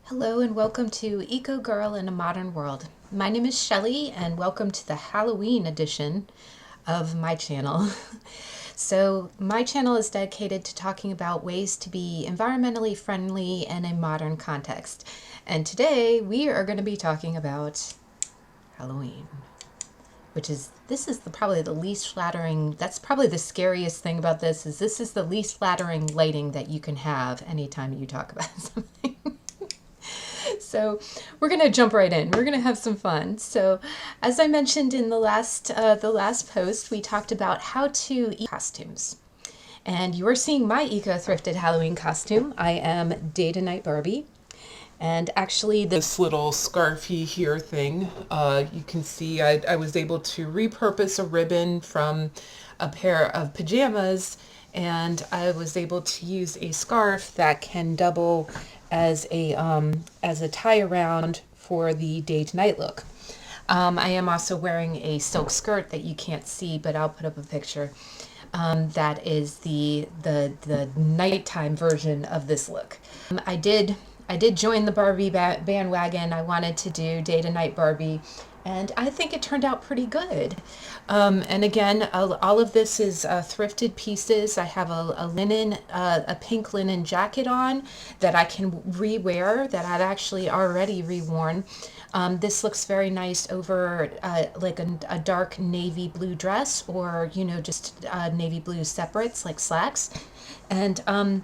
Hello and welcome to Eco Girl in a Modern World. My name is Shelley and welcome to the Halloween edition of my channel. So my channel is dedicated to talking about ways to be environmentally friendly in a modern context. And today we are going to be talking about Halloween, which is, probably the least flattering, that's probably the scariest thing about this is the least flattering lighting that you can have anytime you talk about something. So we're going to jump right in. We're going to have some fun. So as I mentioned in the last post, we talked about how to eat costumes. And you're seeing my eco-thrifted Halloween costume. I am Day to Night Barbie. And actually this little scarfy here thing, you can see I was able to repurpose a ribbon from a pair of pajamas, and I was able to use a scarf that can double as a tie around for the day to night look. I am also wearing a silk skirt that you can't see, but I'll put up a picture. That is the nighttime version of this look. I did join the Barbie bandwagon. I wanted to do day to night Barbie, and I think it turned out pretty good. And again, all of this is thrifted pieces. I have a pink linen jacket on that I can re-wear, that I've actually already reworn. This looks very nice over like a dark navy blue dress, or just navy blue separates like slacks. And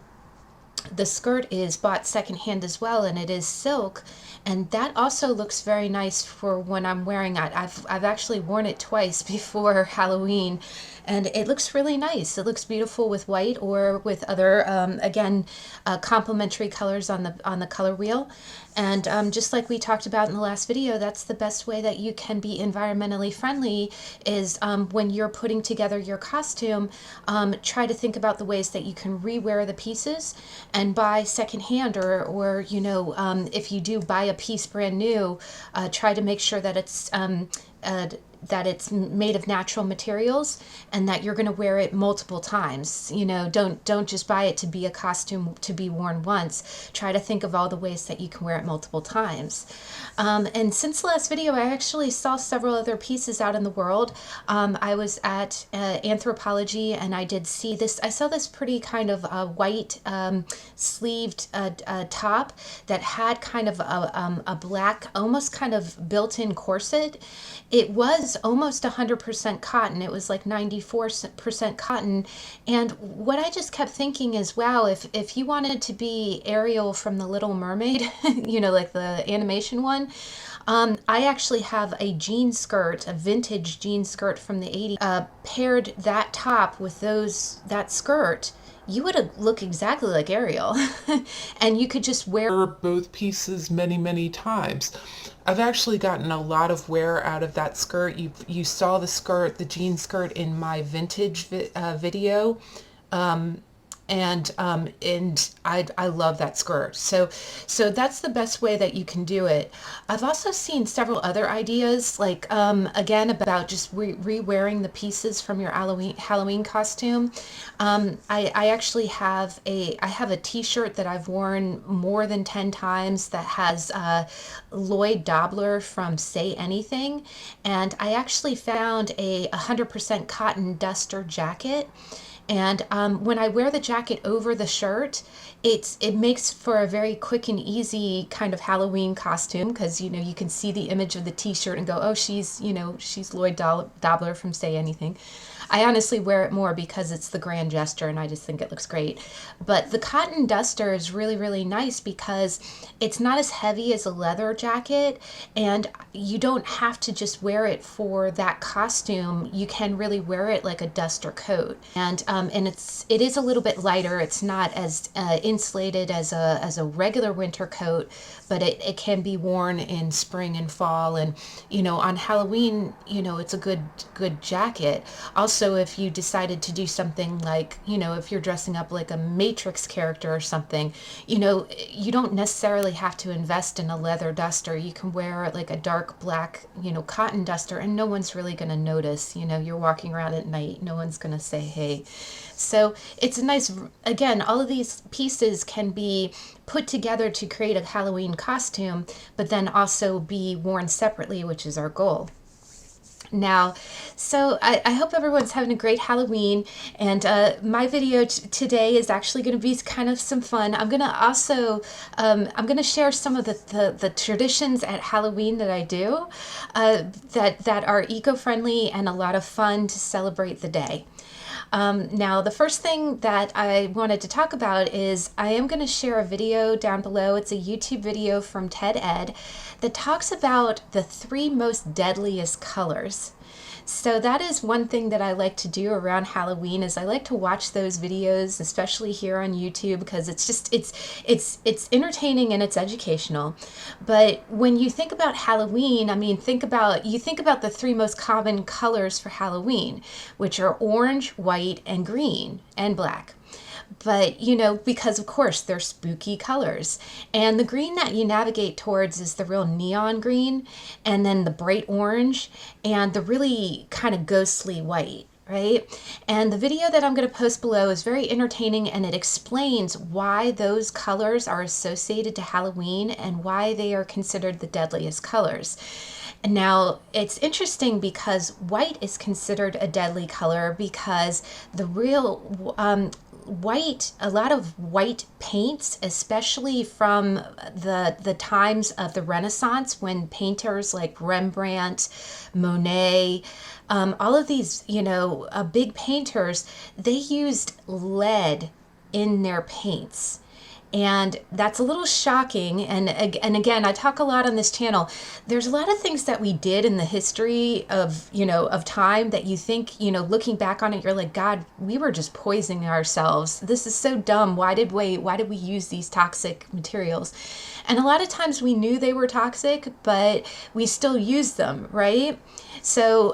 the skirt is bought secondhand as well, and it is silk, and that also looks very nice for when I'm wearing it. I've actually worn it twice before Halloween, and it looks really nice. It looks beautiful with white or with other complementary colors on the color wheel. And just like we talked about in the last video, that's the best way that you can be environmentally friendly is when you're putting together your costume, try to think about the ways that you can rewear the pieces and buy secondhand, or if you do buy a piece brand new, try to make sure that it's made of natural materials and that you're going to wear it multiple times. Don't just buy it to be a costume to be worn once. Try to think of all the ways that you can wear it multiple times. And since the last video, I actually saw several other pieces out in the world. I was at Anthropology, and I did see this. I saw this pretty kind of white sleeved top that had kind of a black, almost kind of built-in corset. It was almost 100% cotton. It was like 94% cotton. And what I just kept thinking is, wow, if you wanted to be Ariel from The Little Mermaid, like the animation one, I actually have a jean skirt, a vintage jean skirt from the 80s. Paired that top with that skirt, you would look exactly like Ariel. And you could just wear both pieces many, many times. I've actually gotten a lot of wear out of that skirt. You saw the jean skirt in my vintage video. And I love that skirt. So that's the best way that you can do it. I've also seen several other ideas, like again, about just re-wearing the pieces from your Halloween costume. I actually have a t-shirt that I've worn more than 10 times that has Lloyd Dobler from Say Anything, and I actually found a 100% cotton duster jacket. And when I wear the jacket over the shirt, it makes for a very quick and easy kind of Halloween costume, because you can see the image of the t-shirt and go, oh, she's Lloyd Dobler from Say Anything. I honestly wear it more because it's the grand gesture and I just think it looks great. But the cotton duster is really, really nice because it's not as heavy as a leather jacket, and you don't have to just wear it for that costume. You can really wear it like a duster coat. And it is a little bit lighter. It's not as insulated as a regular winter coat, but it can be worn in spring and fall. And on Halloween, it's a good jacket. Also, also, if you decided to do something like, if you're dressing up like a Matrix character or something, you don't necessarily have to invest in a leather duster. You can wear like a dark black, cotton duster, and no one's really going to notice. You're walking around at night, no one's going to say, hey. So it's a nice, again, all of these pieces can be put together to create a Halloween costume, but then also be worn separately, which is our goal. Now, so I hope everyone's having a great Halloween, and my video today is actually going to be kind of some fun. I'm going to also, I'm going to share some of the traditions at Halloween that I do that are eco-friendly and a lot of fun to celebrate the day. Now, the first thing that I wanted to talk about is I am going to share a video down below. It's a YouTube video from Ted Ed that talks about the 3 most deadliest colors. So that is one thing that I like to do around Halloween, is I like to watch those videos, especially here on YouTube, because it's just, it's entertaining and it's educational. But when you think about Halloween, I mean, you think about the 3 most common colors for Halloween, which are orange, white, and green, and black. But, because of course they're spooky colors. And the green that you navigate towards is the real neon green, and then the bright orange, and the really kind of ghostly white, right? And the video that I'm going to post below is very entertaining, and it explains why those colors are associated to Halloween and why they are considered the deadliest colors. Now, it's interesting because white is considered a deadly color because the real white, a lot of white paints, especially from the times of the Renaissance, when painters like Rembrandt, Monet, all of these, big painters, they used lead in their paints. And that's a little shocking. And again, I talk a lot on this channel. There's a lot of things that we did in the history of, of time that you think, looking back on it, you're like, God, we were just poisoning ourselves. This is so dumb. Why did we use these toxic materials? And a lot of times we knew they were toxic, but we still used them, right? So,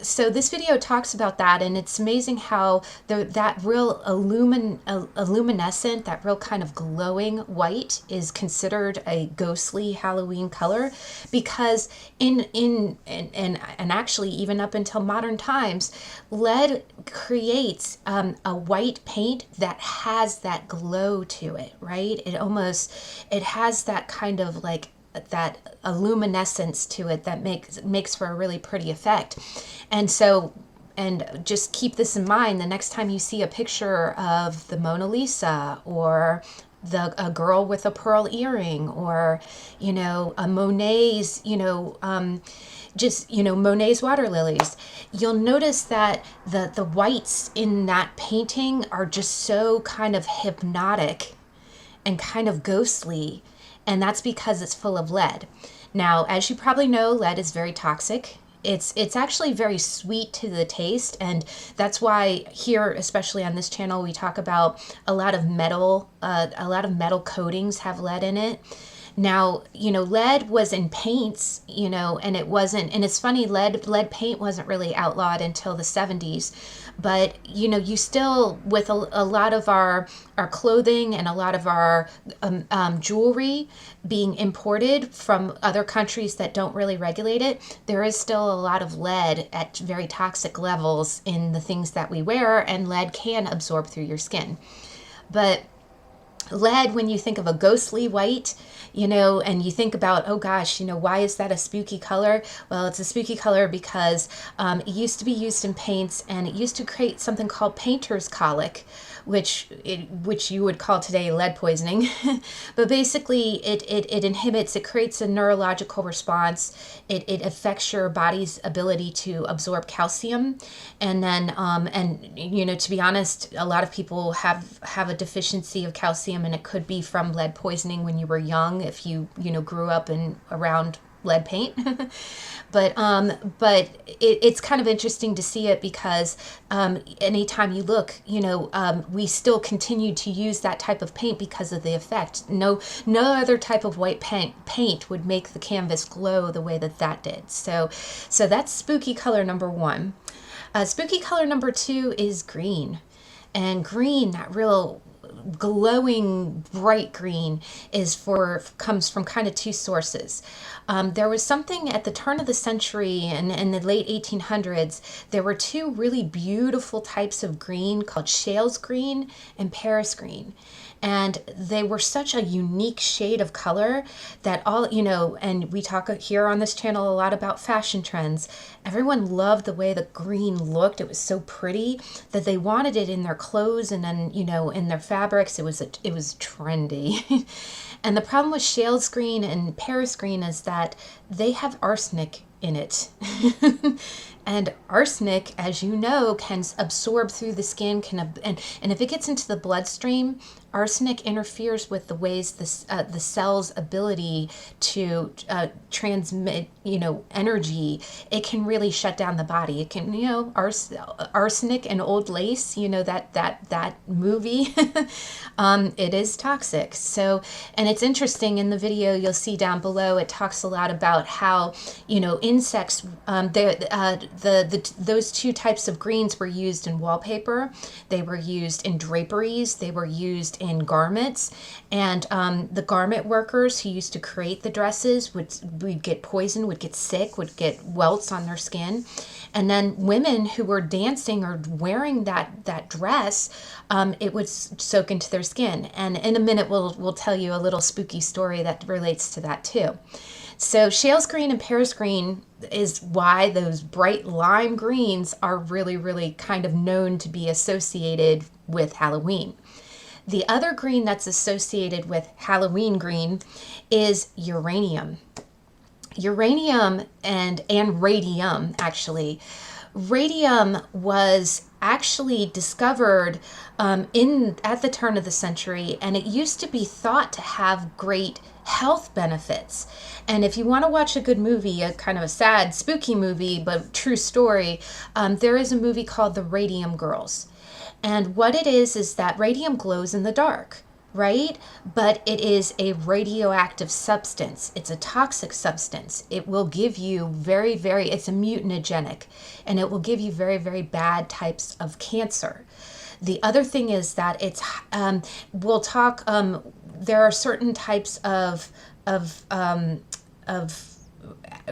so this video talks about that, and it's amazing how that real luminescent, that real kind of glowing white is considered a ghostly Halloween color, because and actually even up until modern times, lead creates a white paint that has that glow to it, right? It has that kind of like that a luminescence to it that makes for a really pretty effect. And so, and just keep this in mind the next time you see a picture of the Mona Lisa, or a girl with a earring, or a Monet's Monet's water lilies, you'll notice that the whites in that painting are just so kind of hypnotic and kind of ghostly. And that's because it's full of lead. Now, as you probably know, lead is very toxic. It's actually very sweet to the taste, and that's why here, especially on this channel, we talk about a lot of metal coatings have lead in it. Now, lead was in paints, and it wasn't, and it's funny, lead paint wasn't really outlawed until the 70s. But, you still, with a lot of our clothing and a lot of our jewelry being imported from other countries that don't really regulate it, there is still a lot of lead at very toxic levels in the things that we wear, and lead can absorb through your skin. But lead, when you think of a ghostly white, and you think about, oh gosh, why is that a spooky color? Well, it's a spooky color because it used to be used in paints, and it used to create something called painter's colic, which you would call today lead poisoning. But basically it inhibits, it creates a neurological response. It affects your body's ability to absorb calcium. And then, to be honest, a lot of people have a deficiency of calcium, and it could be from lead poisoning when you were young, if you grew up around lead paint. But it's kind of interesting to see it because anytime you look, we still continue to use that type of paint because of the effect. No other type of white paint would make the canvas glow the way that did. So that's spooky color number 1. Spooky color number 2 is green. And green, that real glowing bright green, comes from kind of two sources. There was something at the turn of the century and in the late 1800s, there were two really beautiful types of green called Shales green and Paris green. And they were such a unique shade of color that and we talk here on this channel a lot about fashion trends. Everyone loved the way the green looked. It was so pretty that they wanted it in their clothes and then, in their fabrics. It was trendy. And the problem with Shales green and Paris green is that they have arsenic in it. And arsenic, as you know, can absorb through the skin, and if it gets into the bloodstream, arsenic interferes with the ways the cell's ability to transmit, energy. It can really shut down the body. It can, arsenic and old lace, that movie, it is toxic. So, and it's interesting in the video you'll see down below, it talks a lot about how, insects, those two types of greens were used in wallpaper. They were used in draperies. They were used in garments. And the garment workers who used to create the dresses would get poisoned, would get sick, would get welts on their skin. And then women who were dancing or wearing that dress, it would soak into their skin. And in a minute, we'll tell you a little spooky story that relates to that too. So Shales green and Paris green is why those bright lime greens are really, really kind of known to be associated with Halloween. The other green that's associated with Halloween green is uranium. Uranium and radium, actually. Radium was actually discovered at the turn of the century, and it used to be thought to have great health benefits. And if you want to watch a good movie, a kind of a sad, spooky movie, but true story, there is a movie called The Radium Girls. And what it is that radium glows in the dark, right? But it is a radioactive substance. It's a toxic substance. It will give you it's a mutagenic, and it will give you very, very bad types of cancer. The other thing is that it's, we'll talk, there are certain types of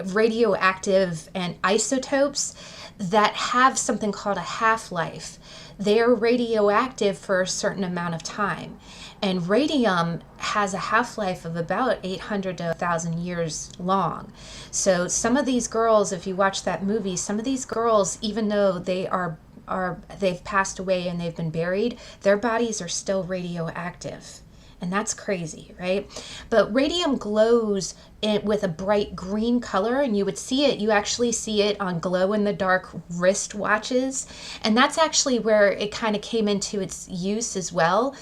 radioactive and isotopes that have something called a half-life. They are radioactive for a certain amount of time. And radium has a half-life of about 800 to 1,000 years long. So some of these girls, if you watch that movie, some of these girls, even though they've passed away and they've been buried, their bodies are still radioactive. And that's crazy, right? But radium glows with a bright green color, and you would see it. You actually see it on glow-in-the-dark wrist watches, and that's actually where it kind of came into its use as well.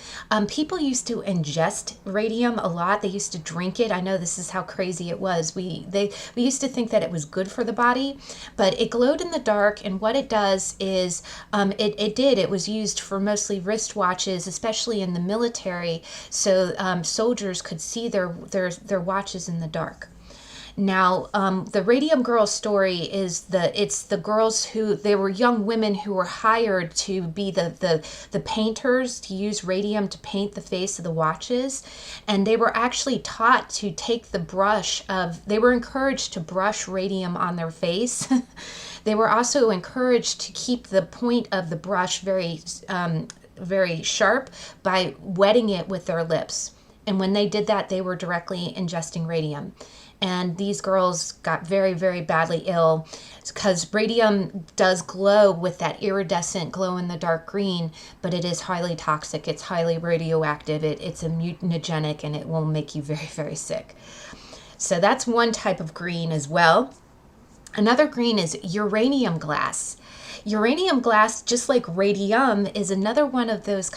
People used to ingest radium a lot. They used to drink it. I know this is how crazy it was. We used to think that it was good for the body, but it glowed in the dark, and what it does is it was used for mostly wrist watches, especially in the military, so soldiers could see their watches in the dark. Now, the Radium Girl story is it's the girls they were young women who were hired to be the painters, to use radium to paint the face of the watches. And they were actually taught to take they were encouraged to brush radium on their face. They were also encouraged to keep the point of the brush very, very sharp by wetting it with their lips. And when they did that, they were directly ingesting radium. And these girls got very, very badly ill because radium does glow with that iridescent glow-in-the-dark green, but it is highly toxic. It's highly radioactive. It's a mutagenic, and it will make you very, very sick. So that's one type of green as well. Another green is uranium glass. Uranium glass, just like radium, is another one of those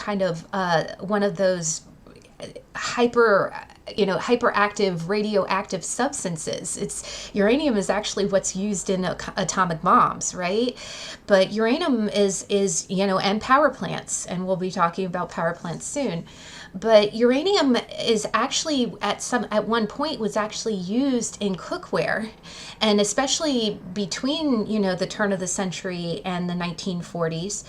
hyperactive radioactive substances. Uranium is actually what's used in atomic bombs, right? But uranium is and power plants, and we'll be talking about power plants soon. But uranium is actually at one point was actually used in cookware, and especially between the turn of the century and the 1940s,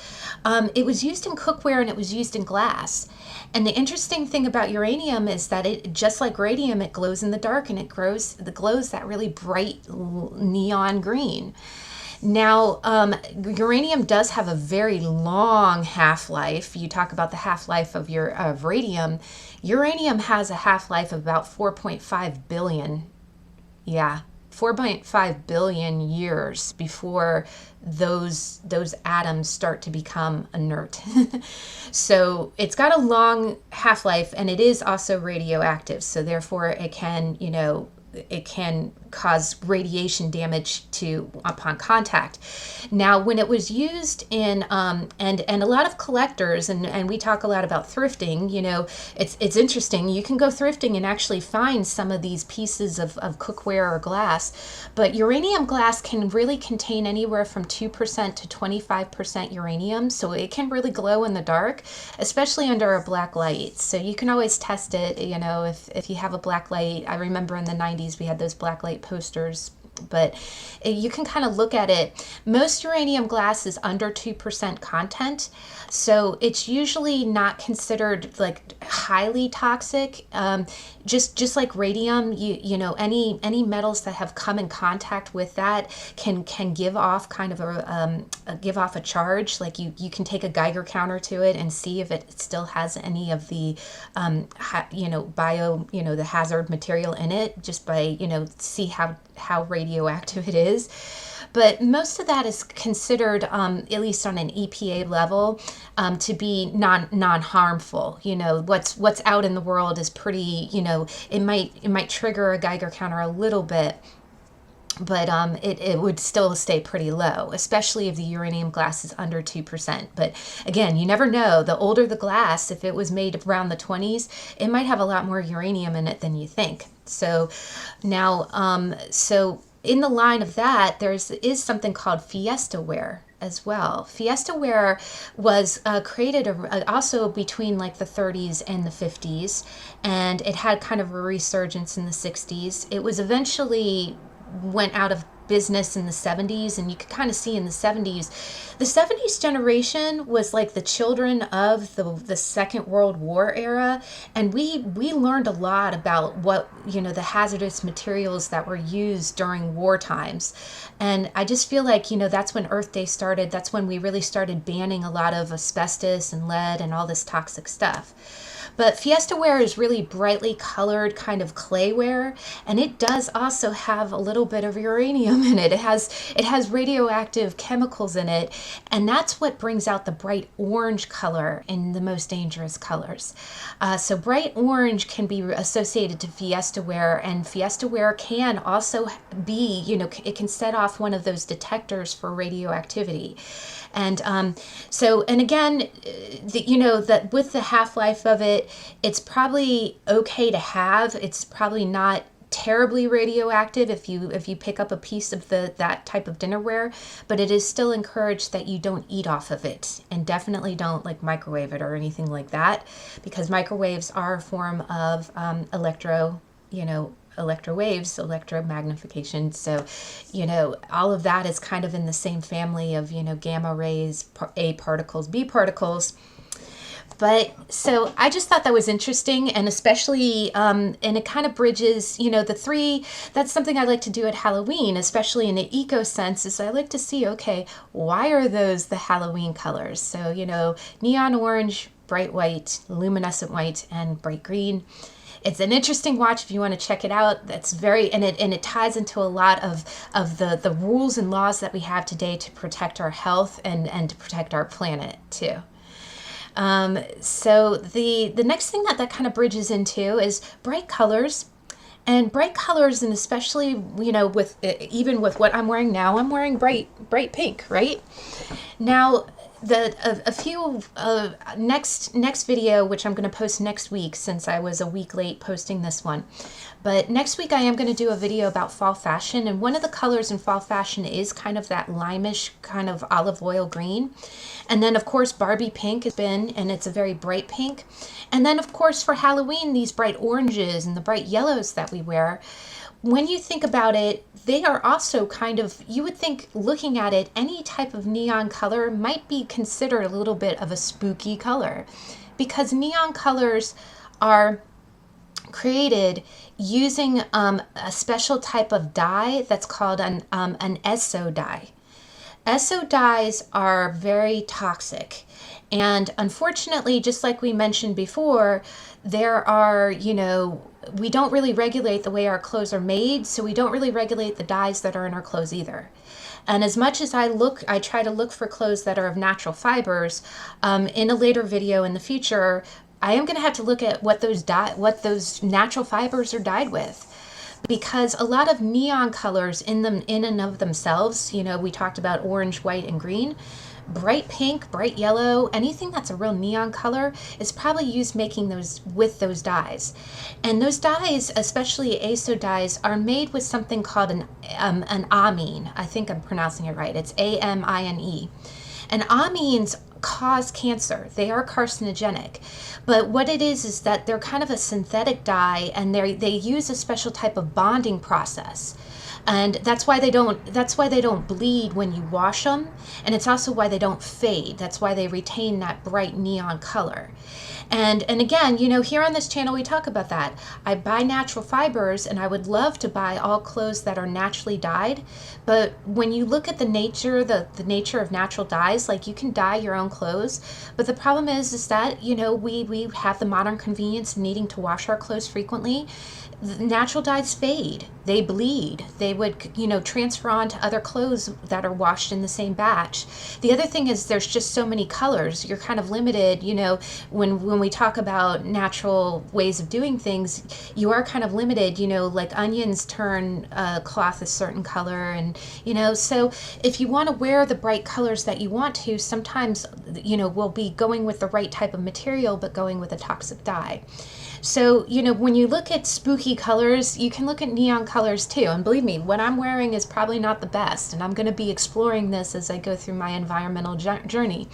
it was used in cookware and it was used in glass. And the interesting thing about uranium is that it, just like radium, it glows in the dark, and it glows that really bright neon green. Now, uranium does have a very long half-life. You talk about the half-life of radium. Uranium has a half-life of about 4.5 billion. Yeah, 4.5 billion years before those atoms start to become inert. So it's got a long half-life, and it is also radioactive. So therefore, it can cause radiation damage upon contact. Now, when it was used in and a lot of collectors, and we talk a lot about thrifting, it's interesting. You can go thrifting and actually find some of these pieces of cookware or glass, but uranium glass can really contain anywhere from 2% to 25% uranium, so it can really glow in the dark, especially under a black light. So you can always test it, if you have a black light. I remember in the 90s we had those black light posters, but you can kind of look at it. Most uranium glass is under 2% content, so it's usually not considered like highly toxic. Just like radium, any metals that have come in contact with that can give off kind of a charge. Like you can take a Geiger counter to it and see if it still has any of the the hazard material in it, just by see how radioactive it is. But most of that is considered, at least on an EPA level, to be non-harmful. What's out in the world is pretty, it might trigger a Geiger counter a little bit, but it would still stay pretty low, especially if the uranium glass is under 2%. But again, you never know. The older the glass, if it was made around the 20s, it might have a lot more uranium in it than you think. So now, in the line of that, there is something called Fiesta ware as well. Fiesta ware was created also between like the 30s and the 50s, and it had kind of a resurgence in the 60s. It was eventually went out of business in the 70s, and you could kind of see in the 70s generation was like the children of the Second World War era, and we learned a lot about what the hazardous materials that were used during war times. And I just feel like that's when Earth Day started. That's when we really started banning a lot of asbestos and lead and all this toxic stuff. But Fiesta ware is really brightly colored kind of clayware, and it does also have a little bit of uranium in it. It has radioactive chemicals in it, and that's what brings out the bright orange color in the most dangerous colors. So bright orange can be associated to Fiesta ware, and Fiesta ware can also be, it can set off one of those detectors for radioactivity. And and again, that with the half-life of it, it's probably okay to have. It's probably not terribly radioactive if you pick up a piece of that type of dinnerware, but it is still encouraged that you don't eat off of it, and definitely don't like microwave it or anything like that, because microwaves are a form of electrowaves, electromagnification. So, all of that is kind of in the same family of, gamma rays, A particles, B particles. But so I just thought that was interesting, and especially, and it kind of bridges, the three. That's something I like to do at Halloween, especially in the eco sense, is I like to see, okay, why are those the Halloween colors? So, neon orange, bright white, luminescent white, and bright green. It's an interesting watch if you want to check it out. That's and it ties into a lot of the rules and laws that we have today to protect our health and to protect our planet too. So the next thing that kind of bridges into is bright colors. And bright colors, and especially, with even with what I'm wearing now, I'm wearing bright pink, right? Now, a few next video, which I'm going to post next week since I was a week late posting this one. But next week I am going to do a video about fall fashion, and one of the colors in fall fashion is kind of that limeish kind of olive oil green. And then of course Barbie pink has been, and it's a very bright pink. And then of course for Halloween, these bright oranges and the bright yellows that we wear. When you think about it, they are also kind of, you would think looking at it, any type of neon color might be considered a little bit of a spooky color, because neon colors are created using a special type of dye that's called an Azo dye. Azo dyes are very toxic. And unfortunately, just like we mentioned before, there are, we don't really regulate the way our clothes are made, so we don't really regulate the dyes that are in our clothes either. And as much as I try to look for clothes that are of natural fibers, in a later video in the future, I am going to have to look at what those natural fibers are dyed with. Because a lot of neon colors in and of themselves, we talked about orange, white, and green. Bright pink, bright yellow, anything that's a real neon color is probably used making those with those dyes. And those dyes, especially Azo dyes, are made with something called an amine. I think I'm pronouncing it right. It's AMINE. And amines cause cancer. They are carcinogenic. But what it is that they're kind of a synthetic dye, and they use a special type of bonding process. And that's why they don't bleed when you wash them, and it's also why they don't fade. That's why they retain that bright neon color. And again, here on this channel we talk about that. I buy natural fibers, and I would love to buy all clothes that are naturally dyed. But when you look at the nature of natural dyes, like you can dye your own clothes, but the problem is that we have the modern convenience of needing to wash our clothes frequently. Natural dyes fade, they bleed, they would transfer on to other clothes that are washed in the same batch. The other thing is there's just so many colors. You're kind of limited, when we talk about natural ways of doing things, you are kind of limited, like onions turn cloth a certain color, and so if you want to wear the bright colors that you want to, sometimes we'll be going with the right type of material but going with a toxic dye. So, when you look at spooky colors, you can look at neon colors too. And believe me, what I'm wearing is probably not the best. And I'm going to be exploring this as I go through my environmental journey.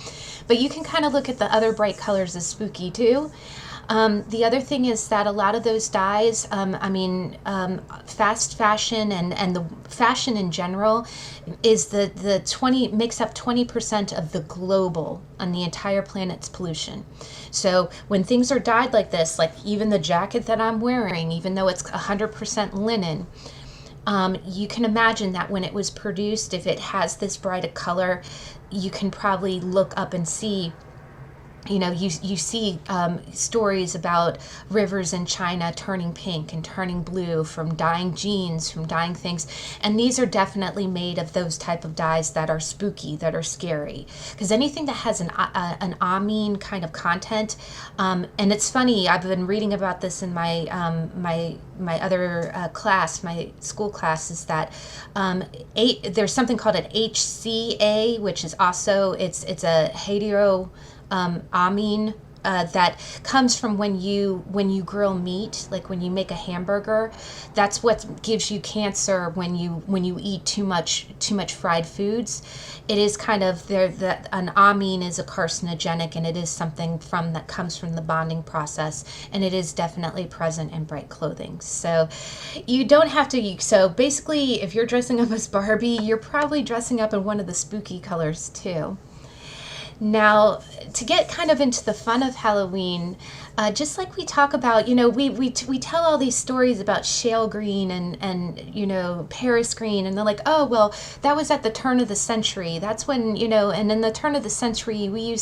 But you can kind of look at the other bright colors as spooky too. The other thing is that a lot of those dyes, fast fashion and the fashion in general is makes up 20% of the global on the entire planet's pollution. So when things are dyed like this, like even the jacket that I'm wearing, even though it's 100% linen, you can imagine that when it was produced, if it has this bright a color, you can probably look up and see. You see stories about rivers in China turning pink and turning blue from dyeing jeans, from dyeing things. And these are definitely made of those type of dyes that are spooky, that are scary. Because anything that has an amine kind of content, and it's funny, I've been reading about this in my my other class, my school class, is that there's something called an HCA, which is also, it's a hetero amine that comes from when you grill meat, like when you make a hamburger. That's what gives you cancer when you eat too much fried foods. It is kind of there that an amine is a carcinogenic, and it is something that comes from the bonding process, and it is definitely present in bright clothing. So you don't have to. So basically, if you're dressing up as Barbie, you're probably dressing up in one of the spooky colors too. Now, to get kind of into the fun of Halloween, just like we talk about, we tell all these stories about shale green and Paris green, and they're like, oh, well, that was at the turn of the century. That's when, and in the turn of the century, we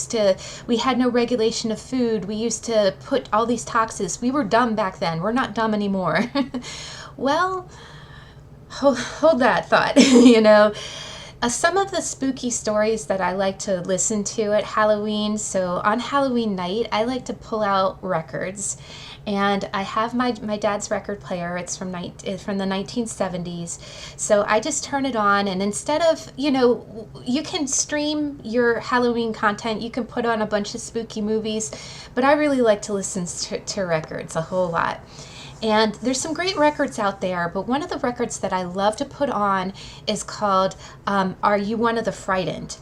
had no regulation of food. We used to put all these toxins. We were dumb back then. We're not dumb anymore. Well, hold that thought, Some of the spooky stories that I like to listen to at Halloween. So on Halloween night, I like to pull out records. And I have my dad's record player. It's from the 1970s. So I just turn it on, and instead of, you can stream your Halloween content. You can put on a bunch of spooky movies, but I really like to listen to records a whole lot. And there's some great records out there, but one of the records that I love to put on is called Are You One of the Frightened?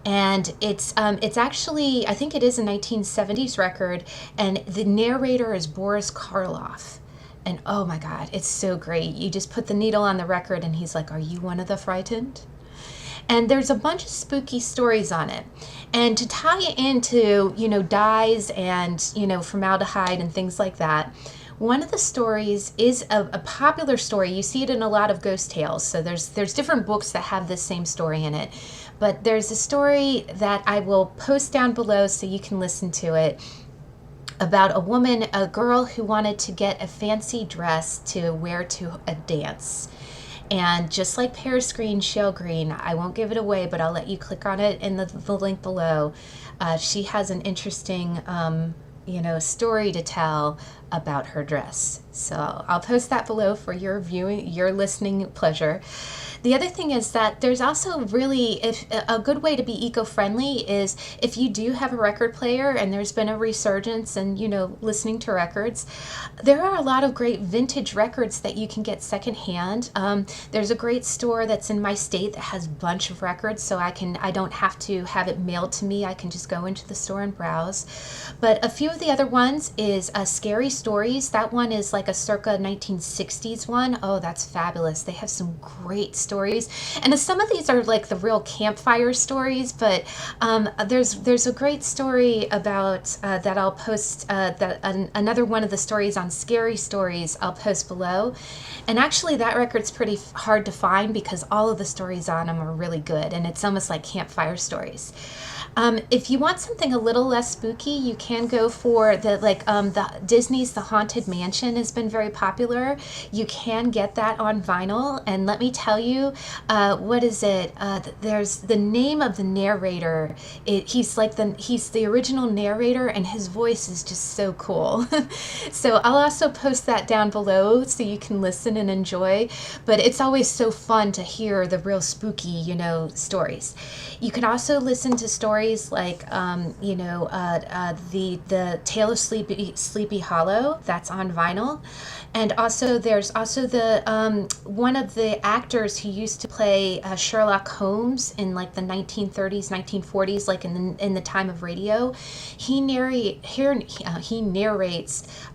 And it's actually, I think it is a 1970s record, and the narrator is Boris Karloff. And oh my God, it's so great. You just put the needle on the record and he's like, "Are you one of the frightened?" And there's a bunch of spooky stories on it. And to tie it into, dyes and, formaldehyde and things like that, one of the stories is a popular story. You see it in a lot of ghost tales. So there's different books that have this same story in it. But there's a story that I will post down below so you can listen to it, about a girl who wanted to get a fancy dress to wear to a dance. And just like Paris Green, Shale Green, I won't give it away, but I'll let you click on it in the link below. She has an interesting story to tell about her dress. So I'll post that below for your listening pleasure. The other thing is that there's also really, if a good way to be eco-friendly is if you do have a record player and there's been a resurgence and, listening to records, there are a lot of great vintage records that you can get secondhand. There's a great store that's in my state that has a bunch of records, so I don't have to have it mailed to me. I can just go into the store and browse. But a few of the other ones is Scary Stories. That one is like a circa 1960s one. Oh, that's fabulous. They have some great stories. And some of these are like the real campfire stories, but there's a great story about that I'll post, another one of the stories on Scary Stories I'll post below. And actually that record's pretty hard to find because all of the stories on them are really good, and it's almost like campfire stories. If you want something a little less spooky, you can go for the Disney's The Haunted Mansion has been very popular. You can get that on vinyl, and let me tell you, what is it? There's the name of the narrator. He's the original narrator, and his voice is just so cool. So I'll also post that down below so you can listen and enjoy. But it's always so fun to hear the real spooky, stories. You can also listen to stories like, the Tale of Sleepy Hollow. That's on vinyl. And also there's also the one of the actors who used to play Sherlock Holmes in like the 1930s, 1940s, like in the time of radio. He narrates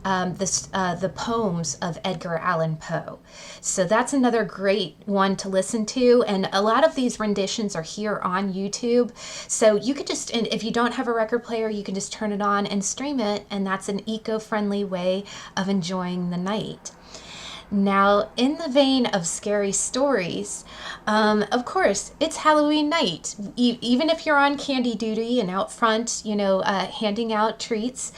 the poems of Edgar Allan Poe. So that's another great one to listen to. And a lot of these renditions are here on YouTube. So you could just, and if you don't have a record player, you can just turn it on and stream it. And that's an eco-friendly way of enjoying the night. Now, in the vein of scary stories, of course, it's Halloween night. Even if you're on candy duty and out front, handing out treats,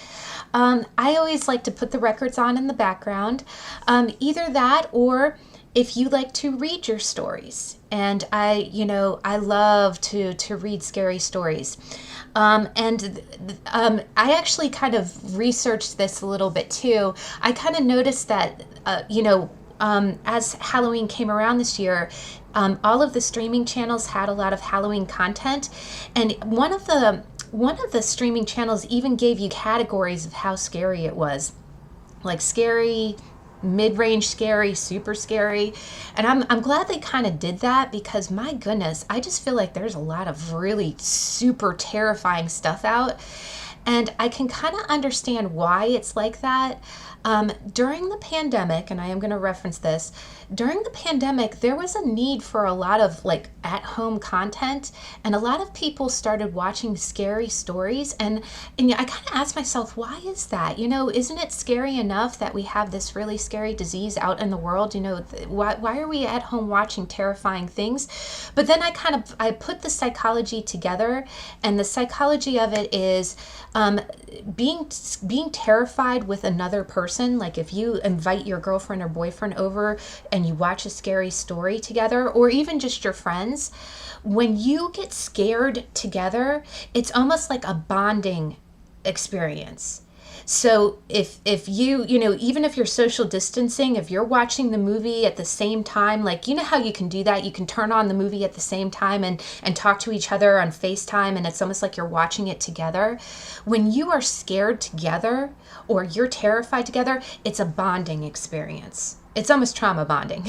I always like to put the records on in the background. Either that, or if you like to read your stories. And I love to read scary stories. I actually kind of researched this a little bit too. I kind of noticed that, as Halloween came around this year, all of the streaming channels had a lot of Halloween content. And one of the streaming channels even gave you categories of how scary it was. Like scary, mid-range scary, super scary. And I'm glad they kind of did that, because my goodness, I just feel like there's a lot of really super terrifying stuff out. And I can kind of understand why it's like that. During the pandemic, and I am going to reference this, during the pandemic, there was a need for a lot of like at-home content, and a lot of people started watching scary stories. And I kind of asked myself, why is that? Isn't it scary enough that we have this really scary disease out in the world? Why are we at home watching terrifying things? But then I put the psychology together, and the psychology of it is, um, being terrified with another person, like if you invite your girlfriend or boyfriend over and you watch a scary story together, or even just your friends, when you get scared together, it's almost like a bonding experience. So if you know, even if you're social distancing, if you're watching the movie at the same time, like, you know how you can do that? You can turn on the movie at the same time and talk to each other on FaceTime, and it's almost like you're watching it together. When you are scared together or you're terrified together, it's a bonding experience. It's almost trauma bonding.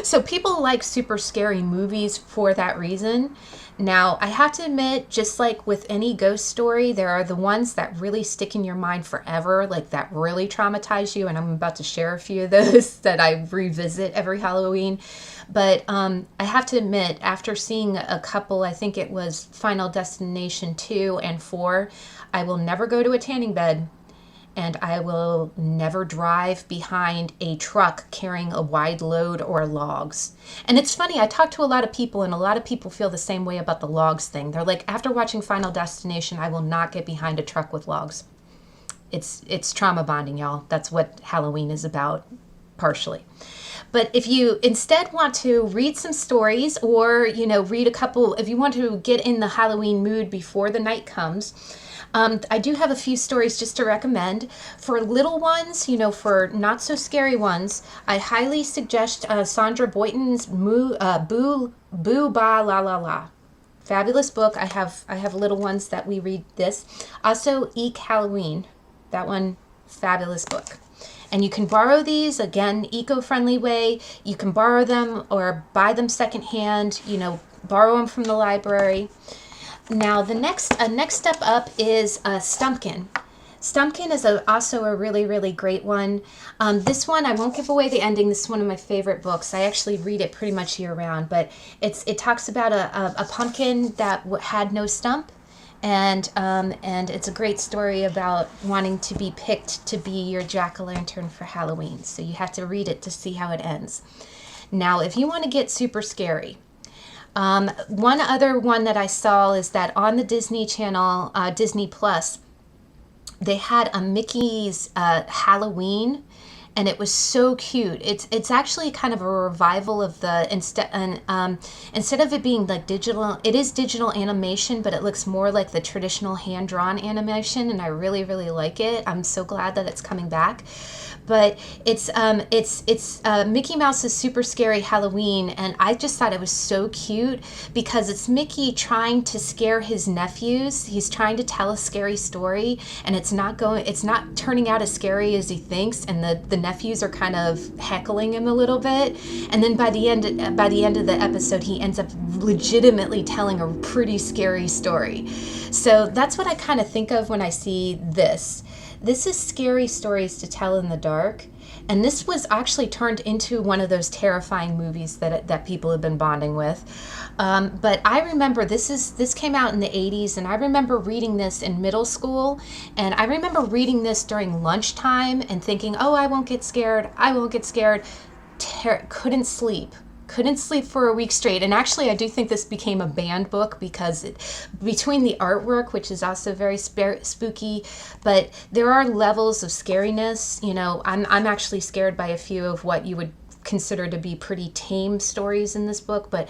So people like super scary movies for that reason. Now, I have to admit, just like with any ghost story, there are the ones that really stick in your mind forever, like that really traumatize you. And I'm about to share a few of those that I revisit every Halloween. But I have to admit, after seeing a couple, I think it was Final Destination 2 and 4, I will never go to a tanning bed. And I will never drive behind a truck carrying a wide load or logs. And it's funny, I talk to a lot of people, and a lot of people feel the same way about the logs thing. They're like, after watching Final Destination, I will not get behind a truck with logs. It's trauma bonding, y'all. That's what Halloween is about, partially. But if you instead want to read some stories, or, you know, read a couple, if you want to get in the Halloween mood before the night comes, I do have a few stories just to recommend. For little ones, you know, for not so scary ones, I highly suggest Sandra Boynton's Boo Ba La La La. Fabulous book. I have little ones that we read this. Also, Eek Halloween. That one, fabulous book. And you can borrow these, again, eco-friendly way. You can borrow them or buy them secondhand, you know, borrow them from the library. Now, the next step up is Stumpkin. Stumpkin is also a really, really great one. This one, I won't give away the ending. This is one of my favorite books. I actually read it pretty much year round, but it talks about a pumpkin that had no stump. And it's a great story about wanting to be picked to be your jack-o'-lantern for Halloween. So you have to read it to see how it ends. Now, if you want to get super scary, one other one that I saw is that on the Disney Channel, Disney Plus, they had a Mickey's Halloween, and it was so cute. It's actually kind of a revival of the instead of it being like digital, it is digital animation, but it looks more like the traditional hand-drawn animation, and I really, really like it. I'm so glad that it's coming back. But it's Mickey Mouse's Super Scary Halloween, and I just thought it was so cute because it's Mickey trying to scare his nephews. He's trying to tell a scary story, and it's not turning out as scary as he thinks, and the nephews are kind of heckling him a little bit. And then by the end of the episode, he ends up legitimately telling a pretty scary story. So that's what I kind of think of when I see this. This is scary stories to tell in the dark, and this was actually turned into one of those terrifying movies that people have been bonding with. But I remember this came out in the 80s, and I remember reading this in middle school, and I remember reading this during lunchtime and thinking, oh, I won't get scared. Couldn't sleep for a week straight. And actually, I do think this became a banned book because between the artwork, which is also very spooky, but there are levels of scariness. You know, I'm actually scared by a few of what you would consider to be pretty tame stories in this book. But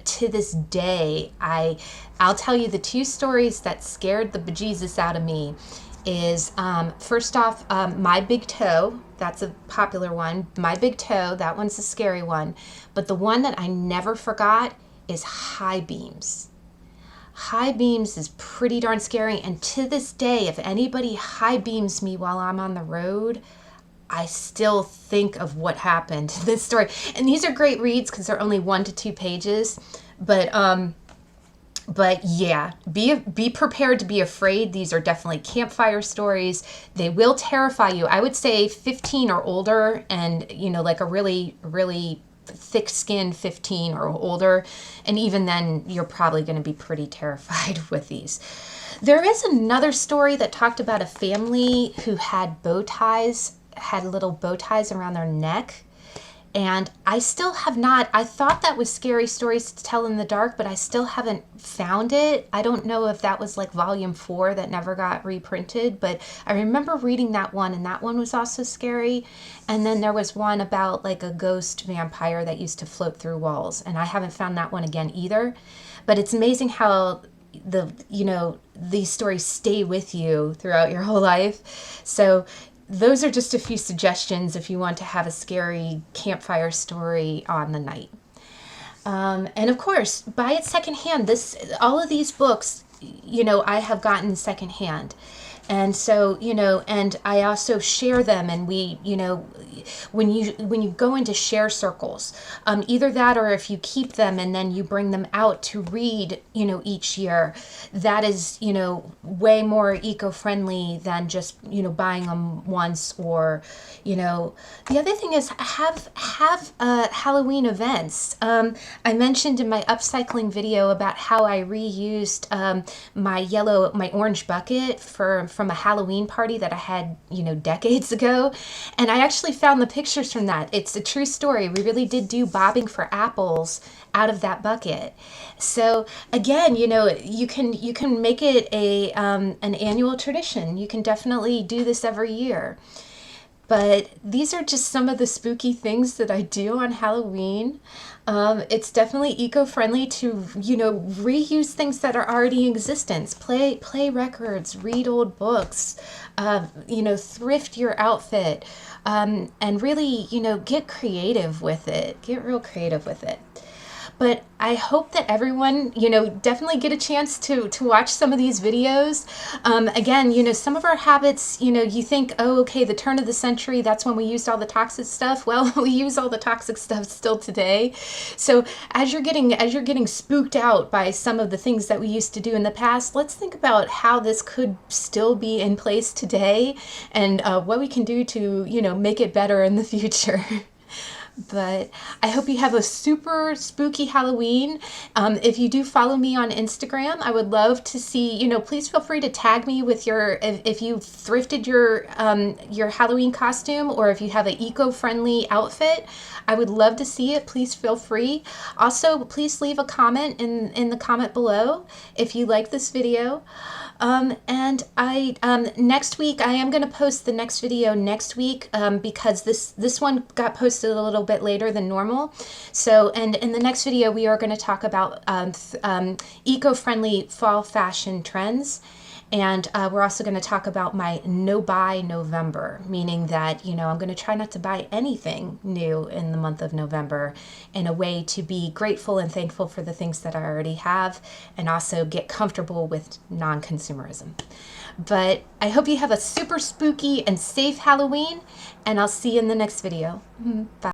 to this day, I'll tell you the two stories that scared the bejesus out of me is first off, My Big Toe. That's a popular one. My Big Toe, that one's a scary one. But the one that I never forgot is High Beams. High Beams is pretty darn scary, and to this day, if anybody high beams me while I'm on the road, I still think of what happened in this story. And these are great reads because they're only 1 to 2 pages, but yeah, be prepared to be afraid. These are definitely campfire stories. They will terrify you. I would say 15 or older, and, you know, like a really, really thick-skinned 15 or older. And even then, you're probably going to be pretty terrified with these. There is another story that talked about a family who had little bow ties around their neck. And I still have not, I thought that was Scary Stories to Tell in the Dark, but I still haven't found it. I don't know if that was like volume 4 that never got reprinted, but I remember reading that one, and that one was also scary. And then there was one about like a ghost vampire that used to float through walls, and I haven't found that one again either. But it's amazing how these stories stay with you throughout your whole life. So those are just a few suggestions if you want to have a scary campfire story on the night. And of course, buy it secondhand. All of these books, I have gotten secondhand. And so, and I also share them, and we, when you go into share circles, either that, or if you keep them and then you bring them out to read, each year, that is, way more eco-friendly than just, buying them once. Or, the other thing is have Halloween events. I mentioned in my upcycling video about how I reused my orange bucket from a Halloween party that I had, decades ago. And I actually found the pictures from that. It's a true story. We really did do bobbing for apples out of that bucket. So again, you can make it an annual tradition. You can definitely do this every year. But these are just some of the spooky things that I do on Halloween. It's definitely eco-friendly to, reuse things that are already in existence. Play records, read old books, thrift your outfit, and really, get creative with it. Get real creative with it. But I hope that everyone, definitely get a chance to watch some of these videos. Again, some of our habits, you think, oh, okay, the turn of the century, that's when we used all the toxic stuff. Well, we use all the toxic stuff still today. So as you're getting spooked out by some of the things that we used to do in the past, let's think about how this could still be in place today, and what we can do to, make it better in the future. But I hope you have a super spooky Halloween. If you do follow me on Instagram, I would love to see, please feel free to tag me with if you thrifted your Halloween costume, or if you have an eco-friendly outfit. I would love to see it. Please feel free. Also, please leave a comment in the comment below if you like this video. And next week, I am going to post the next video next week, because this one got posted a little bit later than normal. So, and in the next video, we are going to talk about eco-friendly fall fashion trends. And we're also going to talk about my no-buy November, meaning that, I'm going to try not to buy anything new in the month of November, in a way to be grateful and thankful for the things that I already have, and also get comfortable with non-consumerism. But I hope you have a super spooky and safe Halloween, and I'll see you in the next video. Bye.